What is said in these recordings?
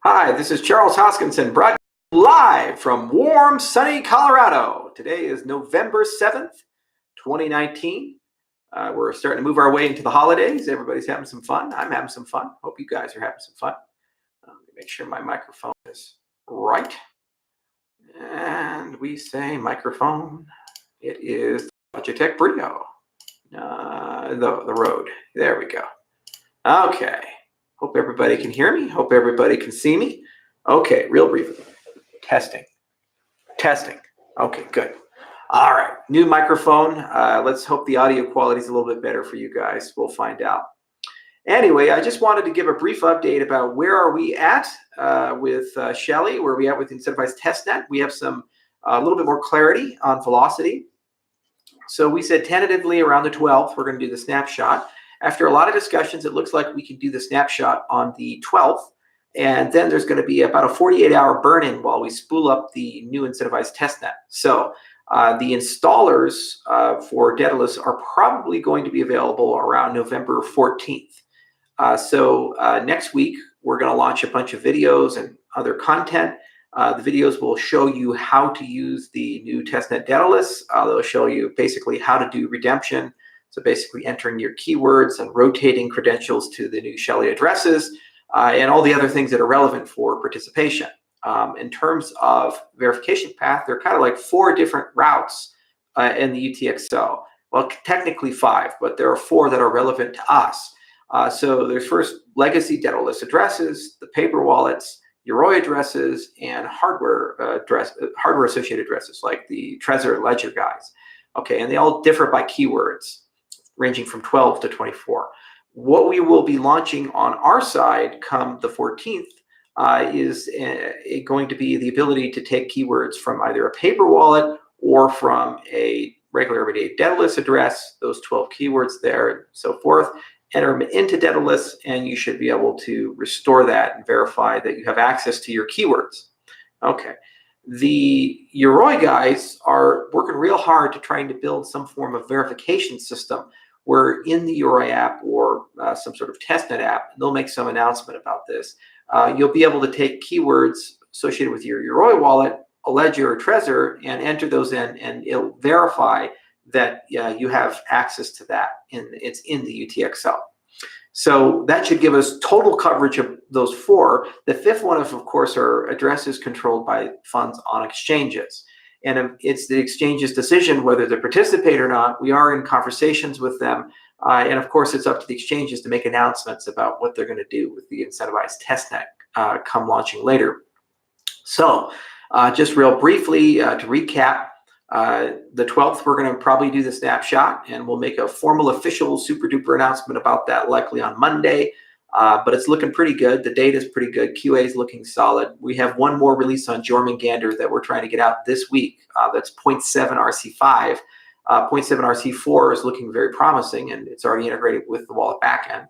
Hi, this is Charles Hoskinson, broadcasting live from warm, sunny Colorado. Today is November 7th, 2019. We're starting to move our way into the holidays. Everybody's having some fun. I'm having some fun. Hope you guys are having some fun. Let me make sure my microphone is right. And we say microphone. It is Logitech Brio. The Rode. There we go. Okay. Hope everybody can hear me. Hope everybody can see me. Okay, real briefly. Testing. Okay, good. All right, new microphone. Let's hope the audio quality is a little bit better for you guys. We'll find out. Anyway, I just wanted to give a brief update about where are we at with Shelly, where are we at with incentivized testnet. We have a little bit more clarity on velocity. So we said tentatively around the 12th, we're going to do the snapshot. After a lot of discussions, it looks like we can do the snapshot on the 12th. And then there's going to be about a 48-hour burn-in while we spool up the new incentivized testnet. So the installers for Daedalus are probably going to be available around November 14th. So next week, we're going to launch a bunch of videos and other content. The videos will show you how to use the new testnet Daedalus. They'll show you basically how to do redemption. So basically entering your keywords and rotating credentials to the new Shelly addresses and all the other things that are relevant for participation. In terms of verification path, there are kind of like 4 different routes in the UTXO. Well, technically 5, but there are 4 that are relevant to us. So there's first legacy Daedalus addresses, the paper wallets, Yoroi addresses, and hardware associated addresses like the Trezor Ledger guys. Okay, and they all differ by keywords, ranging from 12 to 24. What we will be launching on our side come the 14th is going to be the ability to take keywords from either a paper wallet or from a regular everyday Daedalus address, those 12 keywords there and so forth, enter them into Daedalus, and you should be able to restore that and verify that you have access to your keywords. Okay. The Yoroi guys are working real hard to trying to build some form of verification system where in the Yoroi app or some sort of testnet app, they'll make some announcement about this. You'll be able to take keywords associated with your Yoroi wallet, a ledger or Trezor, and enter those in, and it'll verify that you have access to that. It's in the UTXO. So that should give us total coverage of those 4. The 5th one, of course, are addresses controlled by funds on exchanges. And it's the exchange's decision whether to participate or not. We are in conversations with them. And of course, it's up to the exchanges to make announcements about what they're going to do with the incentivized testnet come launching later. So just real briefly to recap, the 12th, we're going to probably do the snapshot, and we'll make a formal official super duper announcement about that likely on Monday. But it's looking pretty good. The data is pretty good. QA is looking solid. We have one more release on Jormungandr that we're trying to get out this week. That's 0.7 RC5. 0.7 RC4 is looking very promising, and it's already integrated with the wallet backend.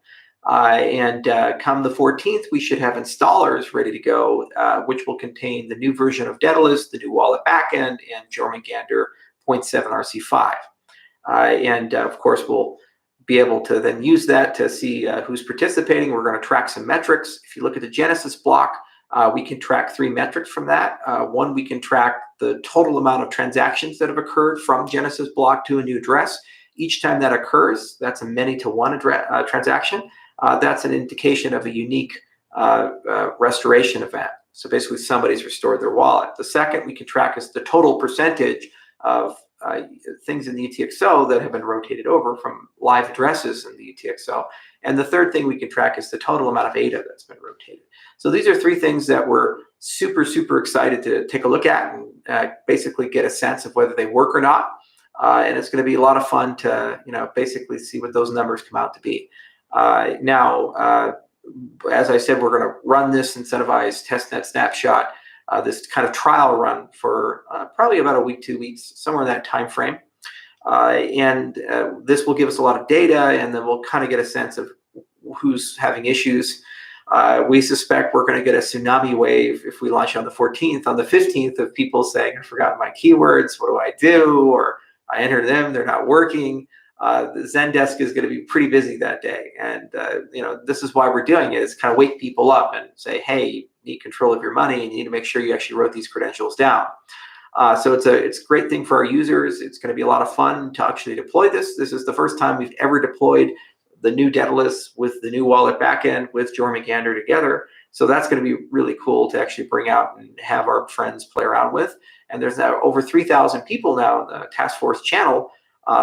Come the 14th, we should have installers ready to go, which will contain the new version of Daedalus, the new wallet backend, and Jormungandr 0.7 RC5. Of course, we'll be able to then use that to see who's participating. We're going to track some metrics. If you look at the Genesis block, we can track 3 metrics from that. One, we can track the total amount of transactions that have occurred from Genesis block to a new address. Each time that occurs, that's a many-to-one transaction. That's an indication of a unique restoration event. So basically, somebody's restored their wallet. The second we can track is the total percentage of things in the UTXO that have been rotated over from live addresses in the UTXO. And the third thing we can track is the total amount of ADA that's been rotated. So these are 3 things that we're super, super excited to take a look at and basically get a sense of whether they work or not. And it's going to be a lot of fun to, basically see what those numbers come out to be. Now, as I said, we're going to run this incentivized testnet snapshot, this kind of trial run for probably about a week, 2 weeks, somewhere in that time frame. This will give us a lot of data, and then we'll kind of get a sense of who's having issues. We suspect we're going to get a tsunami wave if we launch on the 14th. On the 15th, of people saying, I forgot my keywords, what do I do? Or I entered them, they're not working. the Zendesk is going to be pretty busy that day. And, this is why we're doing it, is kind of wake people up and say, hey, you need control of your money and you need to make sure you actually wrote these credentials down. So it's a great thing for our users. It's going to be a lot of fun to actually deploy this. This is the first time we've ever deployed the new Daedalus with the new wallet backend with Jormungandr together. So that's going to be really cool to actually bring out and have our friends play around with. And there's now over 3,000 people now in the task force channel.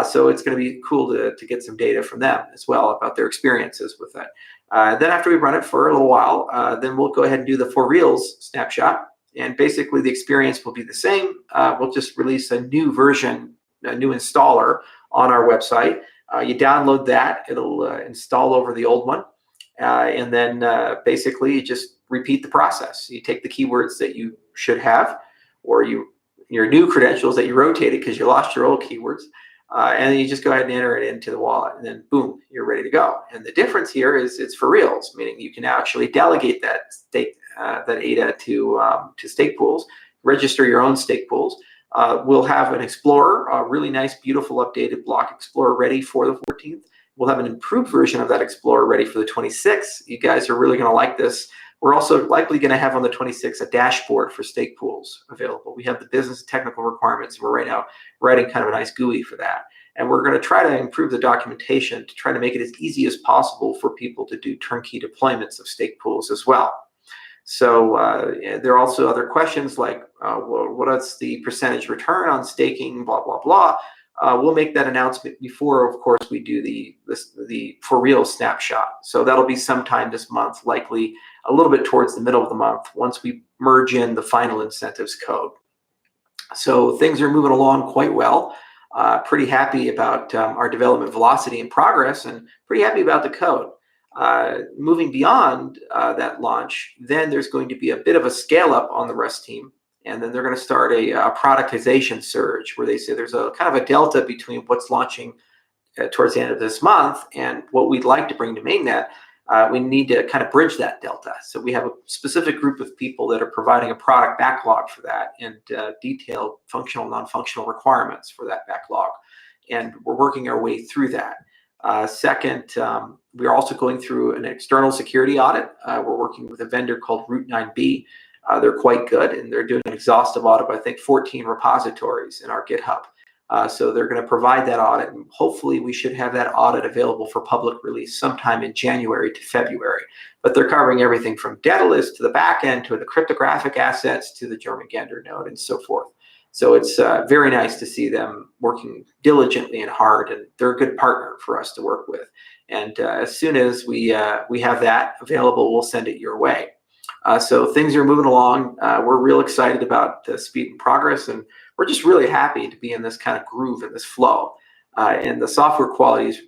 So it's going to be cool to get some data from them as well about their experiences with it. Then after we run it for a little while, then we'll go ahead and do the for reals snapshot. And basically the experience will be the same. We'll just release a new version, a new installer on our website. You download that, it'll install over the old one. And then basically you just repeat the process. You take the keywords that you should have, or your new credentials that you rotated because you lost your old keywords. And then you just go ahead and enter it into the wallet, and then boom, you're ready to go. And the difference here is it's for reals, meaning you can actually delegate that ADA to stake pools, register your own stake pools. We'll have an Explorer, a really nice, beautiful, updated block Explorer ready for the 14th. We'll have an improved version of that Explorer ready for the 26th. You guys are really going to like this. We're also likely going to have on the 26th a dashboard for stake pools available. We have the business technical requirements. We're right now writing kind of a nice GUI for that. And we're going to try to improve the documentation to try to make it as easy as possible for people to do turnkey deployments of stake pools as well. So there are also other questions like, well, what is the percentage return on staking, blah, blah, blah. We'll make that announcement before, of course, we do the for real snapshot. So that'll be sometime this month, likely a little bit towards the middle of the month, once we merge in the final incentives code. So things are moving along quite well. Pretty happy about our development velocity and progress, and pretty happy about the code. Moving beyond that launch, then there's going to be a bit of a scale up on the Rust team. And then they're going to start a productization surge where they say there's a kind of a delta between what's launching towards the end of this month and what we'd like to bring to mainnet. We need to kind of bridge that delta. So we have a specific group of people that are providing a product backlog for that and detailed functional, non-functional requirements for that backlog. And we're working our way through that. Second, we're also going through an external security audit. We're working with a vendor called Route 9B. They're quite good, and they're doing an exhaustive audit of, I think, 14 repositories in our GitHub. So they're going to provide that audit, and hopefully we should have that audit available for public release sometime in January to February. But they're covering everything from Daedalus to the backend to the cryptographic assets to the Jormungandr node and so forth. So it's very nice to see them working diligently and hard, and they're a good partner for us to work with. And as soon as we have that available, we'll send it your way. So things are moving along. We're real excited about the speed and progress, and we're just really happy to be in this kind of groove and this flow. And the software quality is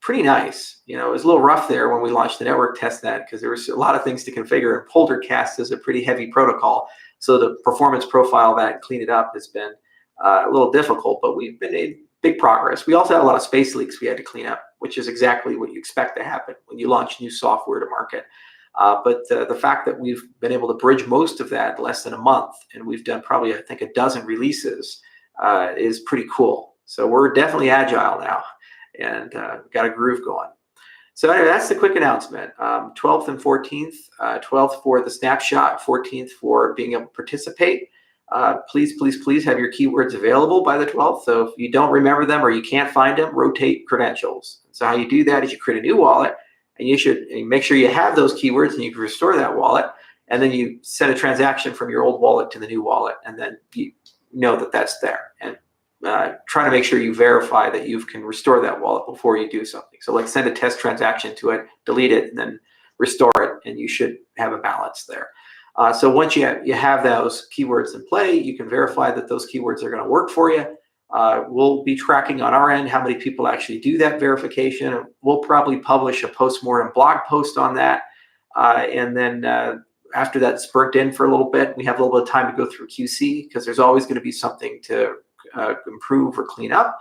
pretty nice. You know, it was a little rough there when we launched the network testnet because there was a lot of things to configure, and Poldercast is a pretty heavy protocol. So the performance profile of that and clean it up has been a little difficult, but we've made big progress. We also had a lot of space leaks we had to clean up, which is exactly what you expect to happen when you launch new software to market. But the fact that we've been able to bridge most of that in less than a month, and we've done probably, I think, a dozen releases, is pretty cool. So we're definitely agile now, and got a groove going. So anyway, that's the quick announcement. 12th and 14th, 12th for the snapshot, 14th for being able to participate. Please, please, please have your keywords available by the 12th. So if you don't remember them or you can't find them, rotate credentials. So how you do that is you create a new wallet, and you should make sure you have those keywords and you can restore that wallet. And then you send a transaction from your old wallet to the new wallet, and then you know that that's there. And try to make sure you verify that you can restore that wallet before you do something. So like send a test transaction to it, delete it, and then restore it, and you should have a balance there. So once you have those keywords in play, you can verify that those keywords are going to work for you. We'll be tracking on our end how many people actually do that verification. We'll probably publish a postmortem blog post on that. And then after that's burnt in for a little bit, we have a little bit of time to go through QC because there's always going to be something to improve or clean up.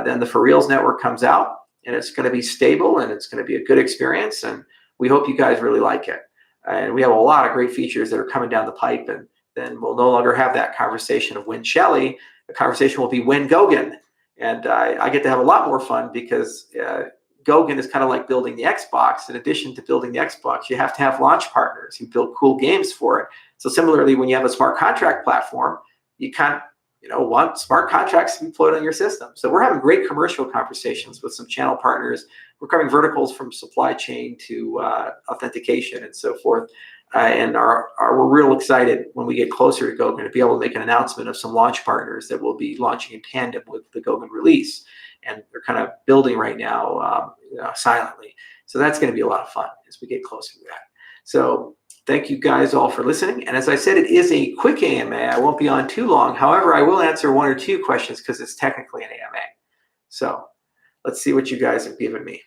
Then the For Reals network comes out, and it's going to be stable, and it's going to be a good experience. And we hope you guys really like it. And we have a lot of great features that are coming down the pipe. And then we'll no longer have that conversation of Win Shelly. The conversation will be Win Gogan. And I get to have a lot more fun because Gogan is kind of like building the Xbox. In addition to building the Xbox, you have to have launch partners who build cool games for it. So similarly, when you have a smart contract platform, you kind of want smart contracts to be deployed on your system. So we're having great commercial conversations with some channel partners. We're covering verticals from supply chain to authentication and so forth. And we're real excited when we get closer to Gogan to be able to make an announcement of some launch partners that will be launching in tandem with the Gogan release. And they're kind of building right now silently. So that's going to be a lot of fun as we get closer to that. So thank you guys all for listening. And as I said, it is a quick AMA. I won't be on too long. However, I will answer one or two questions because it's technically an AMA. So let's see what you guys have given me.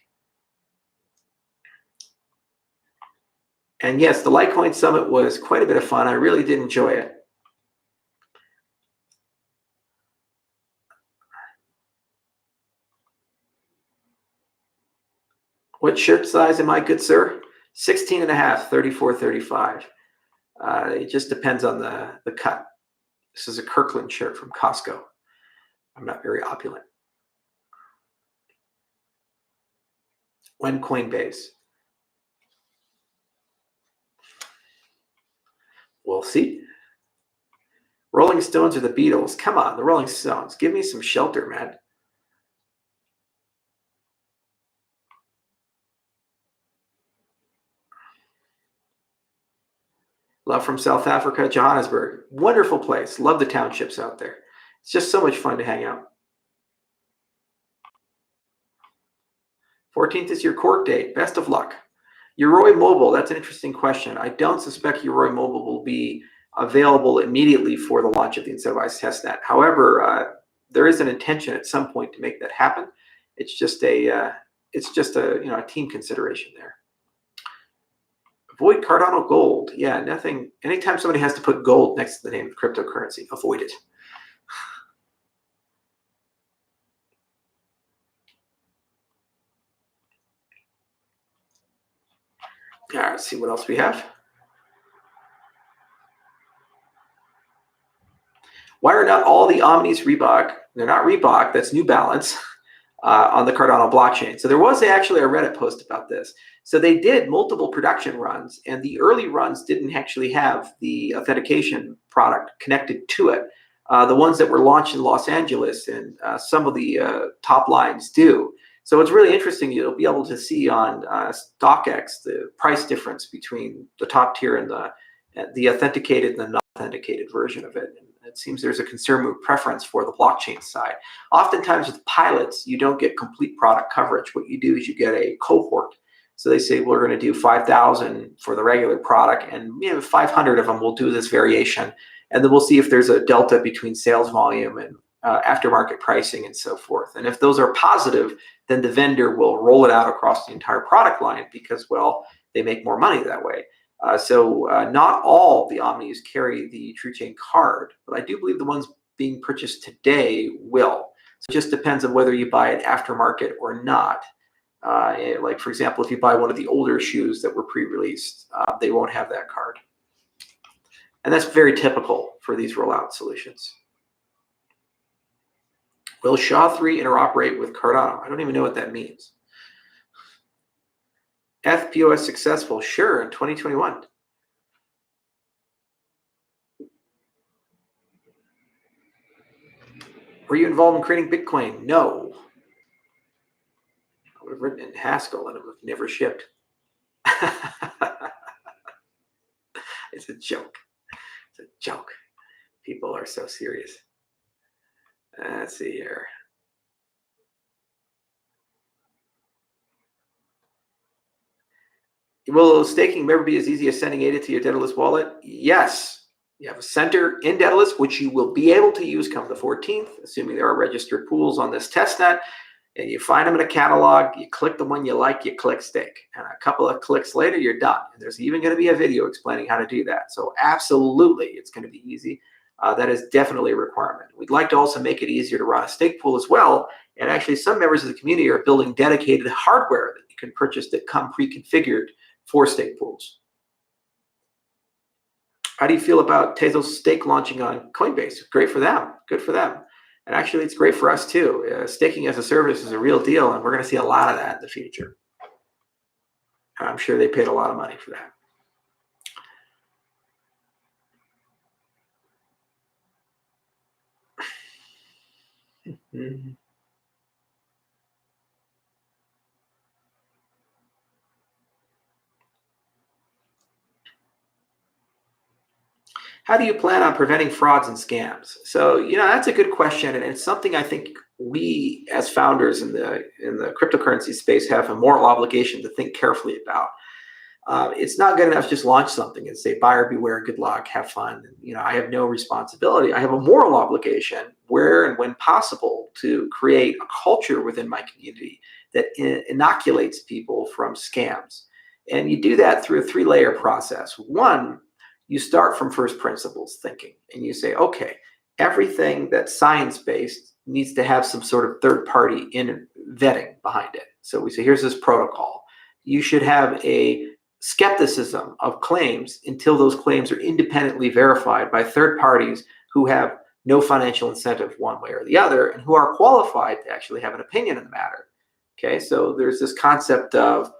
And yes, the Litecoin Summit was quite a bit of fun. I really did enjoy it. What shirt size am I, good sir? 16 and a half, 34, 35. It just depends on the cut. This is a Kirkland shirt from Costco. I'm not very opulent. When Coinbase? We'll see. Rolling Stones or the Beatles? Come on, the Rolling Stones. Give me some shelter, man. Love from South Africa, Johannesburg. Wonderful place. Love the townships out there. It's just so much fun to hang out. 14th is your court date. Best of luck. Yoroi Mobile, that's an interesting question. I don't suspect Yoroi Mobile will be available immediately for the launch of the incentivized testnet. However, there is an intention at some point to make that happen. It's just a team consideration there. Avoid Cardano Gold. Yeah, nothing. Anytime somebody has to put gold next to the name of cryptocurrency, avoid it. All right, let's see what else we have. Why are not all the Omnis Reebok? They're not Reebok. That's New Balance on the Cardano blockchain. So there was actually a Reddit post about this. So they did multiple production runs, and the early runs didn't actually have the authentication product connected to it. The ones that were launched in Los Angeles and some of the top lines do. So it's really interesting. You'll be able to see on StockX the price difference between the top tier and the authenticated and the non-authenticated version of it. And it seems there's a consumer preference for the blockchain side. Oftentimes with pilots, you don't get complete product coverage. What you do is you get a cohort. So they say, we're going to do 5,000 for the regular product, and 500 of them will do this variation. And then we'll see if there's a delta between sales volume and aftermarket pricing and so forth. And if those are positive, then the vendor will roll it out across the entire product line because, well, they make more money that way. So not all the Omnis carry the TrueChain card, but I do believe the ones being purchased today will. So it just depends on whether you buy it aftermarket or not. Like, for example, if you buy one of the older shoes that were pre-released, they won't have that card. And that's very typical for these rollout solutions. Will SHA-3 interoperate with Cardano? I don't even know what that means. FPOS successful? Sure, in 2021. Were you involved in creating Bitcoin? No. I would have written it in Haskell and it would have never shipped. It's a joke. It's a joke. People are so serious. Let's see here. Will staking ever be as easy as sending ADA to your Daedalus wallet? Yes. You have a center in Daedalus, which you will be able to use come the 14th, assuming there are registered pools on this testnet. And you find them in a catalog, you click the one you like, you click stake. And a couple of clicks later, you're done. And there's even going to be a video explaining how to do that. So absolutely, it's going to be easy. That is definitely a requirement. We'd like to also make it easier to run a stake pool as well. And actually, some members of the community are building dedicated hardware that you can purchase that come pre-configured for stake pools. How do you feel about Tezos stake launching on Coinbase? Great for them. Good for them. And actually, it's great for us too. Staking as a service is a real deal, and we're going to see a lot of that in the future. I'm sure they paid a lot of money for that. Mm-hmm. How do you plan on preventing frauds and scams? So, that's a good question, and it's something I think we, as founders in the cryptocurrency space, have a moral obligation to think carefully about. It's not good enough to just launch something and say, buyer beware, good luck, have fun. I have no responsibility. I have a moral obligation where and when possible to create a culture within my community that inoculates people from scams. And you do that through a three-layer process. One, you start from first principles thinking and you say, okay, everything that's science-based needs to have some sort of third party in vetting behind it. So we say, here's this protocol. You should have a skepticism of claims until those claims are independently verified by third parties who have no financial incentive one way or the other and who are qualified to actually have an opinion in the matter. Okay, so there's this concept of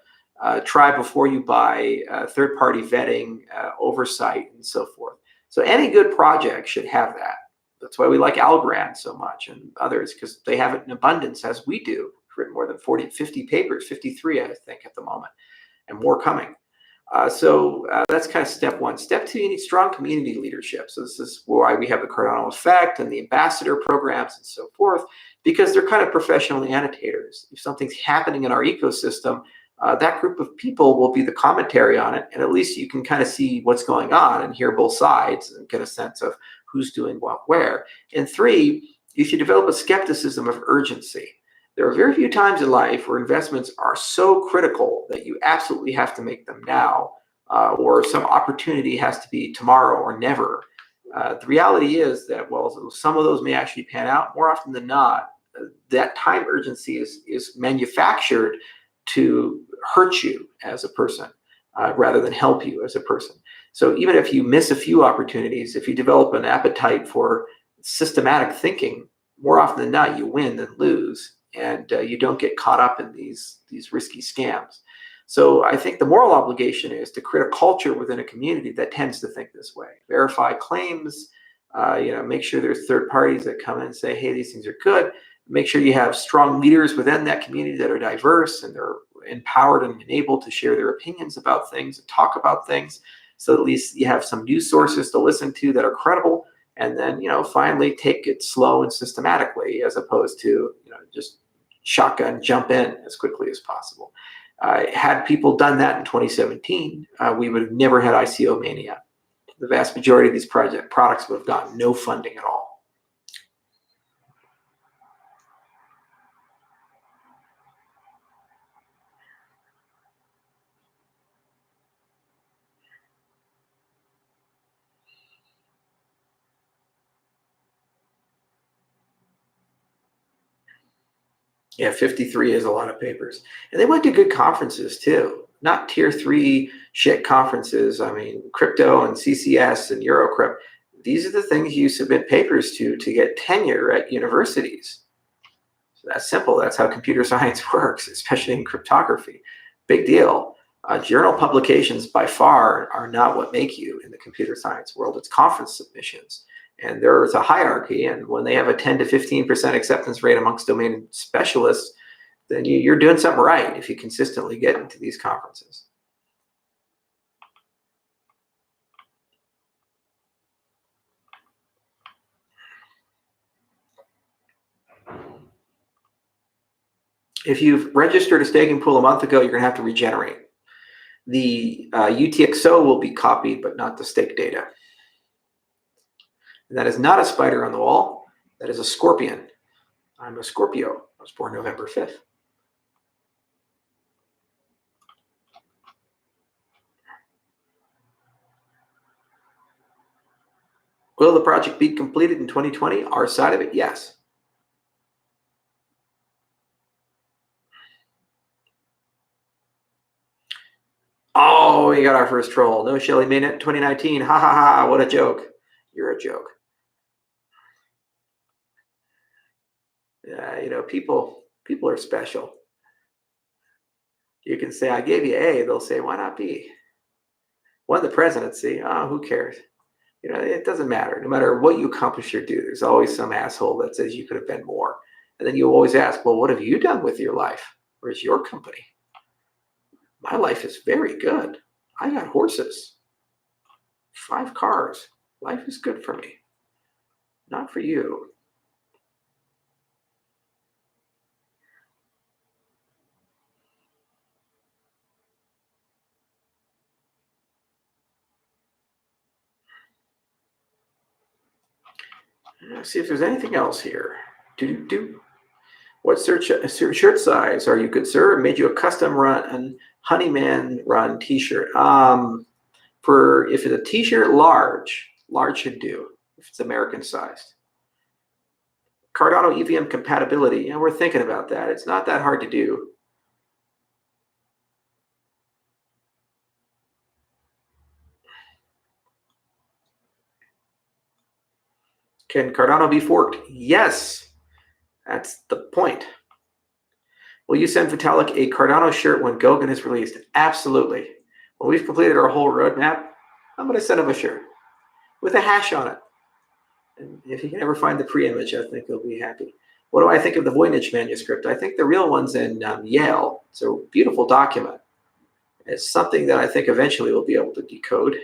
try before you buy, third party vetting, oversight, and so forth. So any good project should have that. That's why we like Algorand so much and others, because they have it in abundance as we do. We've written more than 40, 50 papers, 53, I think, at the moment, and more coming. So that's kind of step one. Step two, you need strong community leadership. So this is why we have the Cardano effect and the ambassador programs and so forth, because they're kind of professional annotators. If something's happening in our ecosystem, that group of people will be the commentary on it, and at least you can kind of see what's going on and hear both sides and get a sense of who's doing what where. And three, you should develop a skepticism of urgency. There are very few times in life where investments are so critical that you absolutely have to make them now, or some opportunity has to be tomorrow or never. The reality is that while some of those may actually pan out, more often than not, that time urgency is manufactured to hurt you as a person rather than help you as a person. So even if you miss a few opportunities, if you develop an appetite for systematic thinking, more often than not, you win than lose. And you don't get caught up in these risky scams. So I think the moral obligation is to create a culture within a community that tends to think this way. Verify claims, make sure there's third parties that come in and say, hey, these things are good. Make sure you have strong leaders within that community that are diverse and they're empowered and enabled to share their opinions about things and talk about things. So at least you have some news sources to listen to that are credible. And then, finally take it slow and systematically as opposed to, just shotgun jump in as quickly as possible. Had people done that in 2017, we would have never had ICO mania. The vast majority of these products would have gotten no funding at all. Yeah, 53 is a lot of papers. And they went to good conferences too, not tier three shit conferences. I mean, crypto and CCS and Eurocrypt, these are the things you submit papers to get tenure at universities. So that's simple. That's how computer science works, especially in cryptography. Big deal. Journal publications by far are not what make you in the computer science world. It's conference submissions. And there is a hierarchy, and when they have a 10 to 15% acceptance rate amongst domain specialists, then you're doing something right if you consistently get into these conferences. If you've registered a staking pool a month ago, you're going to have to regenerate. The UTXO will be copied, but not the stake data. And that is not a spider on the wall. That is a scorpion. I'm a Scorpio. I was born November 5th. Will the project be completed in 2020? Our side of it, yes. Oh, we got our first troll. No, Shelly made it in 2019. Ha ha ha. What a joke. You're a joke. People are special. You can say, I gave you A. They'll say, why not B? Won the presidency. Oh, who cares? It doesn't matter. No matter what you accomplish or do, there's always some asshole that says you could have been more. And then you always ask, well, what have you done with your life? Where's your company? My life is very good. I got horses, 5 cars. Life is good for me. Not for you. Let's see if there's anything else here. What shirt size are you, good sir? Made you a custom run, Honeyman run t-shirt. For if it's a t-shirt, large should do. If it's American sized. Cardano EVM compatibility. We're thinking about that. It's not that hard to do. Can Cardano be forked? Yes. That's the point. Will you send Vitalik a Cardano shirt when Goguen is released? Absolutely. When we've completed our whole roadmap, I'm going to send him a shirt with a hash on it. And if he can ever find the pre-image, I think he'll be happy. What do I think of the Voynich manuscript? I think the real one's in Yale. It's a beautiful document. It's something that I think eventually we'll be able to decode.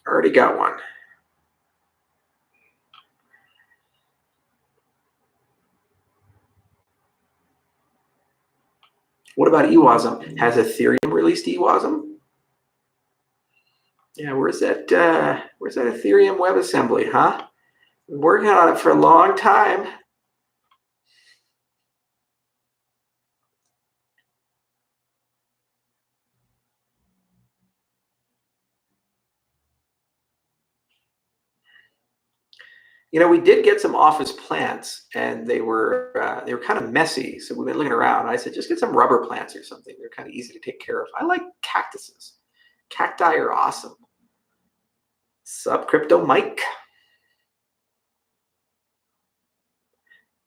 Already got one. What about EWASM? Has Ethereum released EWASM? Yeah, where's that Ethereum WebAssembly, huh? Been working on it for a long time. We did get some office plants, and they were kind of messy. So we've been looking around. I said, just get some rubber plants or something. They're kind of easy to take care of. I like cactuses. Cacti are awesome. Sup, Crypto Mike?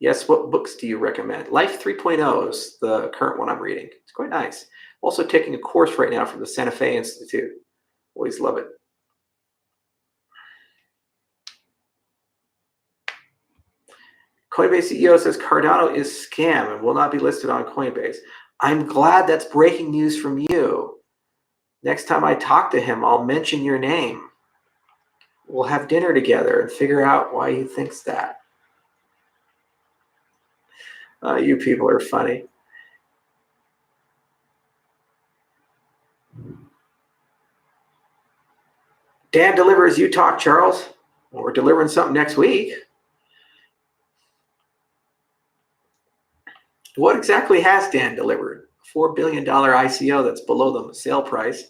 Yes, what books do you recommend? Life 3.0 is the current one I'm reading. It's quite nice. Also taking a course right now from the Santa Fe Institute. Always love it. Coinbase CEO says Cardano is scam and will not be listed on Coinbase. I'm glad that's breaking news from you. Next time I talk to him, I'll mention your name. We'll have dinner together and figure out why he thinks that. You people are funny. Dan delivers, you talk, Charles. Well, we're delivering something next week. What exactly has Dan delivered? A $4 billion ICO that's below the sale price.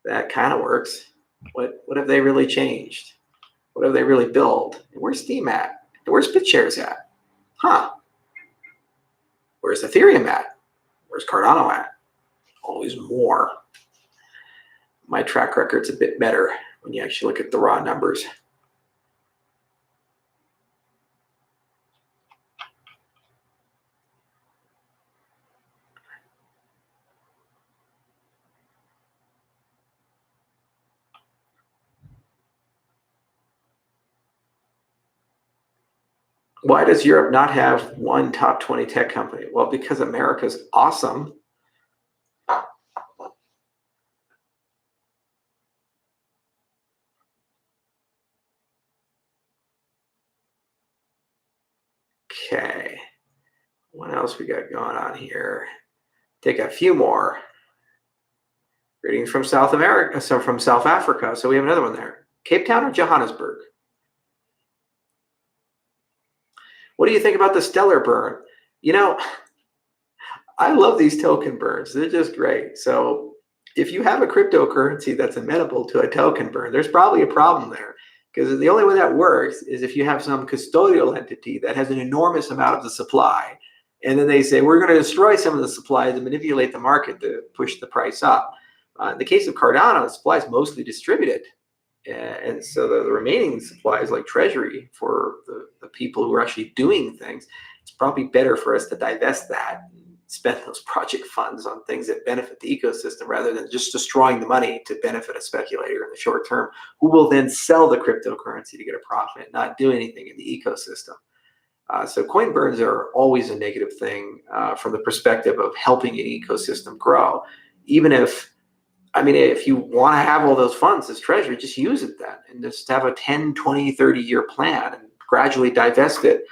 That kind of works. What have they really changed? What have they really built? And where's Steam at? And where's BitShares at? Huh. Where's Ethereum at? Where's Cardano at? Always more. My track record's a bit better when you actually look at the raw numbers. Why does Europe not have one top 20 tech company? Well, because America's awesome. Okay. What else we got going on here? Take a few more. Greetings from South America, so from South Africa. So we have another one there. Cape Town or Johannesburg? What do you think about the stellar burn? I love these token burns. They're just great. So if you have a cryptocurrency that's amenable to a token burn, there's probably a problem there. Because the only way that works is if you have some custodial entity that has an enormous amount of the supply And then they say, we're going to destroy some of the supply to manipulate the market to push the price up. In the case of Cardano, the supply is mostly distributed. And so the remaining supplies like Treasury for the people who are actually doing things, it's probably better for us to divest that and spend those project funds on things that benefit the ecosystem rather than just destroying the money to benefit a speculator in the short term who will then sell the cryptocurrency to get a profit, not do anything in the ecosystem. So coin burns are always a negative thing from the perspective of helping an ecosystem grow. Even if you want to have all those funds as treasury, just use it then and just have a 10, 20, 30-year plan and gradually divest it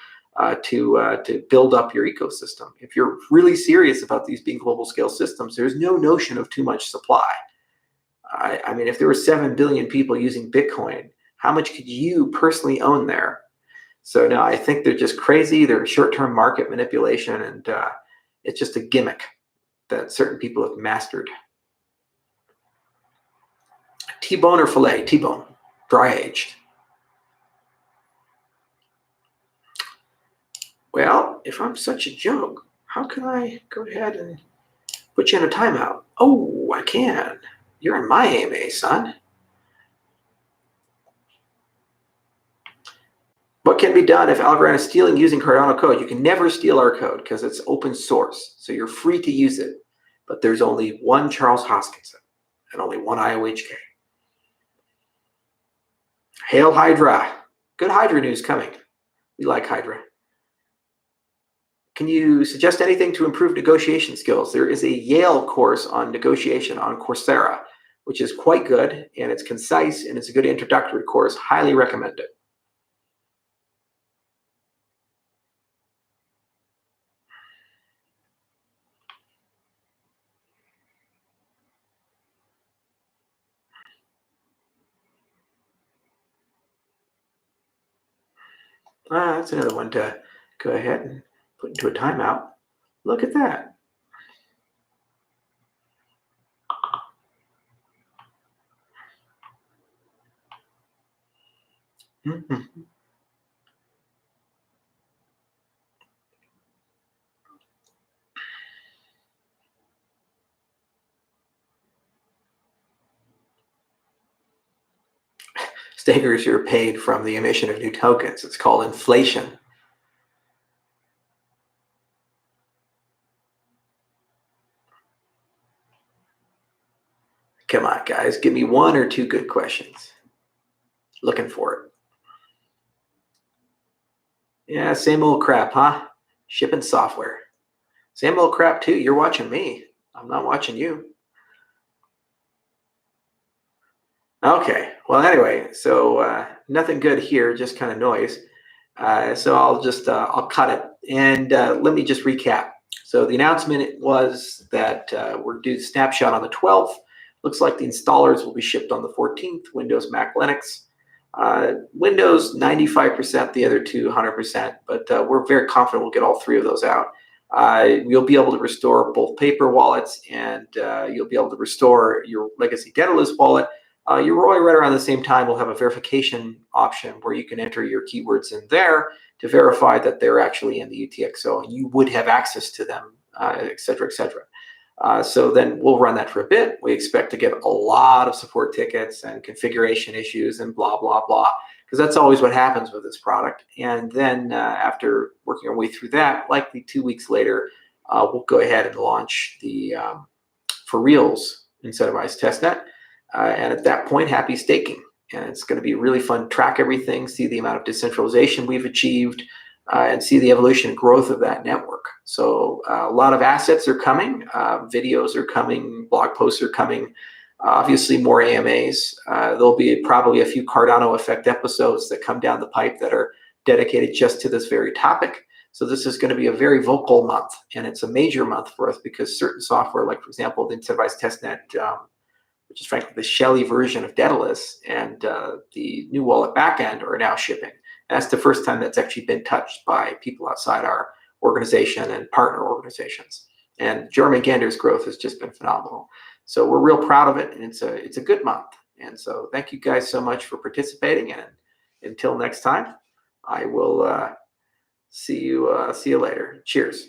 to build up your ecosystem. If you're really serious about these being global scale systems, there's no notion of too much supply. I mean, if there were 7 billion people using Bitcoin, how much could you personally own there? So no, I think they're just crazy. They're short-term market manipulation, and it's just a gimmick that certain people have mastered. T-bone or filet? T-bone, dry aged. Well, if I'm such a joke, how can I go ahead and put you in a timeout? Oh, I can. You're in my AMA, son. What can be done if Algorand is stealing using Cardano code? You can never steal our code because it's open source, so you're free to use it. But there's only one Charles Hoskinson and only one IOHK. Hail Hydra. Good Hydra news coming. We like Hydra. Can you suggest anything to improve negotiation skills? There is a Yale course on negotiation on Coursera, which is quite good, and it's concise, and it's a good introductory course. Highly recommend it. That's another one to go ahead and put into a timeout. Look at that. Mm-hmm. Stakers are paid from the emission of new tokens. It's called inflation. Come on, guys. Give me one or two good questions. Looking for it. Yeah, same old crap, huh? Shipping software. Same old crap, too. You're watching me. I'm not watching you. Okay. Well, anyway, so nothing good here, just kind of noise. So I'll cut it. And let me just recap. So the announcement was that we're doing snapshot on the 12th. Looks like the installers will be shipped on the 14th, Windows, Mac, Linux. Windows, 95%, the other two, 100%. But we're very confident we'll get all three of those out. You'll be able to restore both paper wallets, and you'll be able to restore your legacy Daedalus wallet. You're rolling right around the same time. We'll have a verification option where you can enter your keywords in there to verify that they're actually in the UTXO, and you would have access to them, et cetera, et cetera. So then we'll run that for a bit. We expect to get a lot of support tickets and configuration issues and blah, blah, blah, because that's always what happens with this product. And then after working our way through that, likely 2 weeks later, we'll go ahead and launch the for reals incentivized testnet. And at that point, happy staking. And it's going to be really fun to track everything, see the amount of decentralization we've achieved, and see the evolution and growth of that network. So a lot of assets are coming, videos are coming, blog posts are coming, obviously more AMAs. There'll be probably a few Cardano Effect episodes that come down the pipe that are dedicated just to this very topic. So this is going to be a very vocal month, and it's a major month for us because certain software, like for example, the incentivized testnet, which is frankly the Shelly version of Daedalus, and the new wallet backend are now shipping. And that's the first time that's actually been touched by people outside our organization and partner organizations. And Jeremy Gander's growth has just been phenomenal. So we're real proud of it, and it's a good month. And so thank you guys so much for participating. And until next time, I will see you later. Cheers.